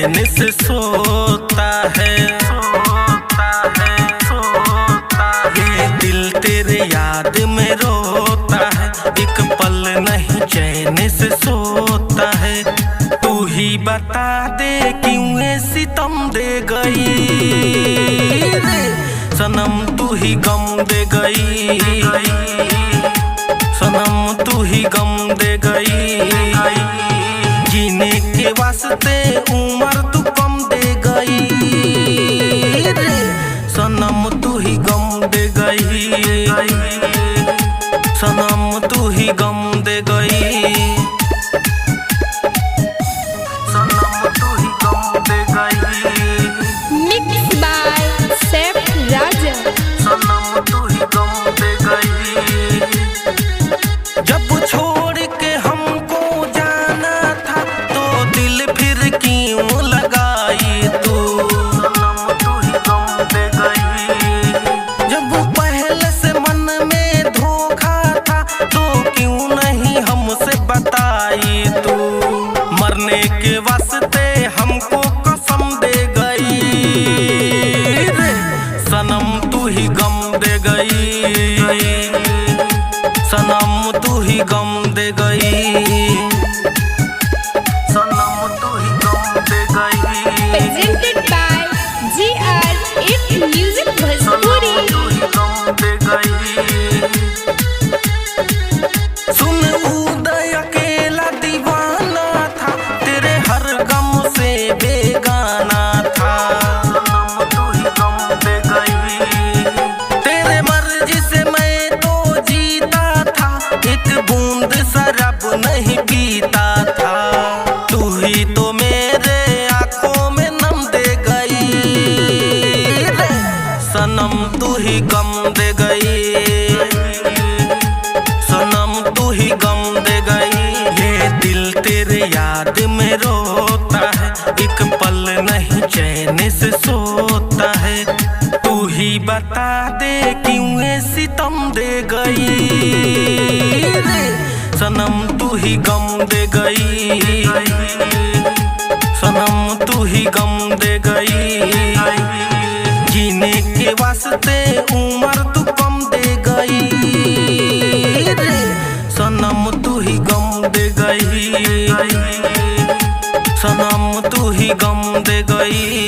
चैन से सोता है। ये दिल तेरे याद में रोता है, एक पल नहीं चैन से सोता है। तू ही बता दे क्यों ये सितम दे गई सनम, तू ही गम दे गई सनम, तू ही गम दे गई। जीने के वास्ते उम्र तू कम दे गई सनम, तू ही गम दे गई सनम, तू ही गम दे गई सनम, तू ही गम दे गई। मिक्स बाय सैफ राजा। सनम तू ही गम दे गई। जब छोड़ के हमको जाना था तो दिल फिर क्यों लगाई तू, सनम तू ही गम दे गई। जब पहले से मन में धोखा था तो क्यों नहीं हमसे बताई तू। मरने के वास्ते हमको कसम दे गई सनम, तू ही गम दे गई सनम, तू ही गम दे गई सनम, तू ही गम दे गई। Presented by GR8 Music Bhojpuri। तू ही गम दे गई। सुन उदय अकेला दीवाना था, तेरे हर गम से बेगाना था सनम, तू ही गम दे गई। तेरे मर्जी से मैं तो जीता था, एक बूंद शराब नहीं पीता था। तू ही तो मेरे आंखों में नम दे गई सनम, तू ही गम दे गई सनम, तू ही गम दे गई। ये दिल तेरे याद में रोता है, एक पल नहीं चैन से सोता है। तू ही बता दे क्यों ये सितम दे गई सनम, तू ही गम दे गई सनम, तू ही गम दे गई। जीने के वास्ते उम्र तू कम दे गई सनम, तू ही गम दे गई सनम, तू ही गम दे गई।